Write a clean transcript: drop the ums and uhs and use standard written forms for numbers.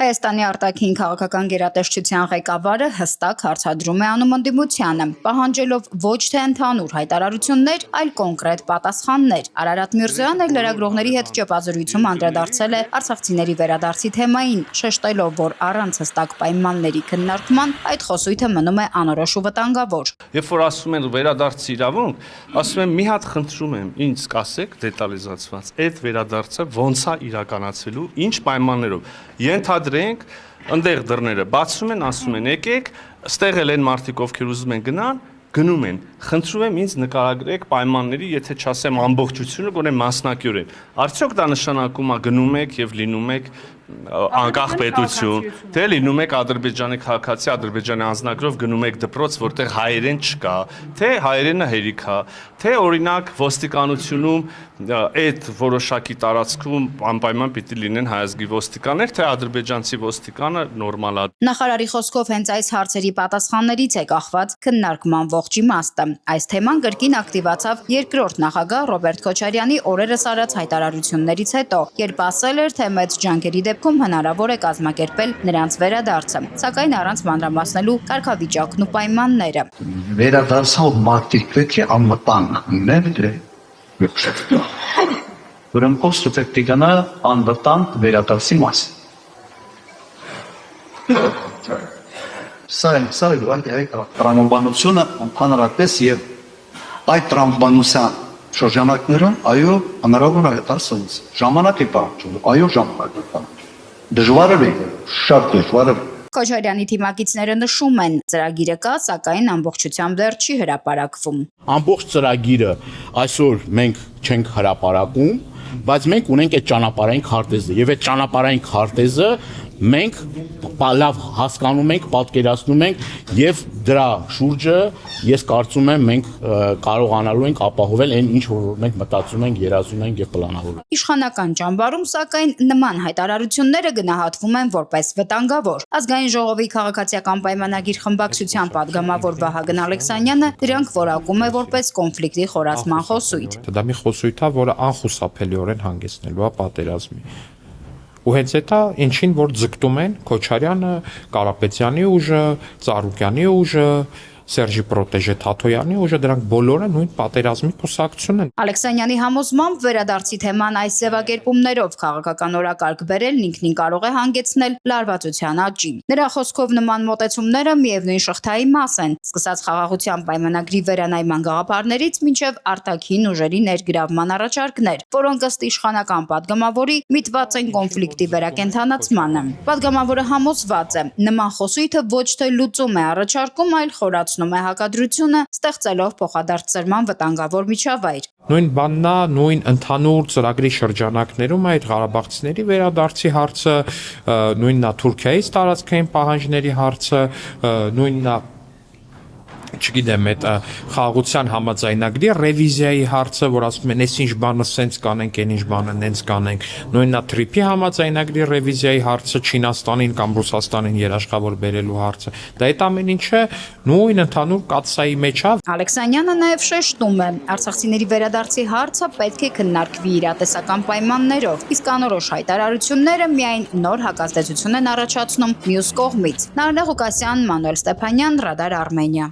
Հայաստանի արտաքին քաղաքական գերատեսչության ղեկավարը հստակ հարձադրում է անում ընդդիմությանը, պահանջելով ոչ թե ընդհանուր հայտարարություններ, այլ կոնկրետ պատասխաններ։ Արարատ Միրզոյանը լրագրողների հետ ճեպազրույցում անդրադարձել է արցախցիների վերադարձի թեմային, շեշտելով, որ առանց հստակ պայմանների քննարկման այդ խոսույթը մնում է անորոշ ու վտանգավոր։ Երբ որ ասում են վերադարձի իրավունք, ասում եմ մի հատ խնդրում եմ, ինձ կասեք դետալիզացված, այդ վերադարձը ոնց է իրականացվելու, ինչ պայմաններով։ Ենթադրենք, ընդեղ դռները բացում են, ասում են եկեք, ստեղ էլ են մարդիկ, ովքեր ուզում են գնան, գնում են։ Խնդրում եմ ինձ նկարագրեք պայմանների, եթե չասեմ ամբողջությունը, գոնե մասնակիորեն։ Արդյոք դա նշանակում է գնում եք եւ լինում եք անկախ պետություն, թե լինում եք Ադրբեջանի քաղաքացի, Ադրբեջանի անձնագրով գնում եք դպրոց, որտեղ հայերեն չկա, թե հայերենը հերիք է, թե օրինակ ոստիկանությունում այդ որոշակի տարածքում անպայման պիտի լինեն հայազգի ոստիկաններ, թե ադրբեջանցի ոստիկանը նորմալ է։ Նախարարի խոսքով հենց այս հարցերի պատասխաններից է կախված քննարկման ողջ իմաստը։ Այս թեման կրկին ակտիվացավ երկրորդ նախագահ Ռոբերտ Քոչարյանի օրերս արած հայտարարություններից հետո, երբ ասել էր, թե մեծ ջանքերի դեպքում հնարավոր է կազմակերպել նրանց վերադարձը, սակայն առանց մանրամասնելու կարգավիճակն ու պայմանները։ Վերադարձով մարդիկ պետք է անվտանգ լինեն, ուրեմն խոսքը պետք է գնա անվտանգ վերադարձի մասին։ Սա տրամաբանությունը ընդհանրապես եւ այդ տրամաբանության շրջանակներում այո հնարավոր է դարձած ժամանակ է պահանջում, այո ժամանակ է պահանջում։ Դժվար է, շատ դժվար է։ Քոչարյանի թիմակիցները նշում են, ծրագիրը կա, սակայն ամբողջությամբ դեռ չի հրապարակվում։ Ամբողջ ծրագիրը այսօր մենք չենք հրապարակում, բայց մենք ունենք այդ ճանապարհային քարտեզը եւ այդ ճանապարհային քարտեզը մենք լավ հասկանում ենք, պատկերացնում ենք եւ դրա շուրջը ես կարծում եմ մենք կարողանալու ենք ապահովել այն ինչ որ մենք մտածում ենք, երազում ենք եւ պլանավորում։ Իշխանական ճամբարում սակայն նման հայտարարությունները գնահատվում են որպես վտանգավոր։ Ազգային ժողովի քաղաքացիական պայմանագիր խմբակցության падգամավոր Վահագն Ալեքսանյանը դրանք որակում է որպես կոնֆլիկտի խորացման խոսույթ։ Դա մի խոսույթ է, որը անխուսափելիորեն հանգեցնելու է պատերազմի։ Ու հենց դա ինչին որ ձգտում են Քոչարյանը, Կարապետյանի ուժը, Ծառուկյանի ուժը, Սերժի Պրոտեժե Թաթոյանի ուժը դրանք բոլորը նույն պատերազմի կուսակցություն են։ Ալեքսանյանի համոզմամբ վերադարձի թեման այս ձևակերպումներով քաղաքական օրակարգ բերելն ինքնին կարող է հանգեցնել լարվածության աճի։ Նրա խոսքով նման մոտեցումները միևնույն շղթայի մաս են, սկսած խաղաղության պայմանագրի վերանայման գաղափարներից մինչև արտաքին ուժերի ներգրավման առաջարկներ, որոնք ըստ իշխանական падգամավորի միտված են կոնֆլիկտի վերակենդանացմանը։ Падգամավորը համոզված է, նման խոսույթը ոչ թե լուծում է առաջարկում, այլ խորացնում է հակադրությունը, ստեղծելով փոխադարձ վտանգավոր միջավայր։ Նույն բանն է, նույն ընդհանուր ծրագրի շրջանակներում այդ Ղարաբաղցիների վերադարձի հարցը, նույնն է Թուրքիայից տարածքային պահանջների հարցը, նույնն է չգիտեմ, այդ խաղաղության համաձայնագրի ռևիզիայի հարցը, որ ասում են, այս ինչ բանը սենց կանենք, այն ինչ բանը նենց կանենք, նույնն է Թրիփի համաձայնագրի ռևիզիայի հարցը, Չինաստանին կամ Ռուսաստանին երաշխավոր բերելու հարցը։ Դա այդ ամեն ինչը նույն ընդհանուր կաթսայի մեջ է։ Ալեքսանյանը նաև շեշտում է, արցախցիների վերադարձի հարցը պետք է քննարկվի իրատեսական պայմաններով, իսկ անորոշ հայտարարությունները միայն նոր հակազդեցություն են առաջացնում մյուս կողմից։ Նարինե Ղուկասյան, Մանուել Ստեփանյան, Ռադար Արմենիա։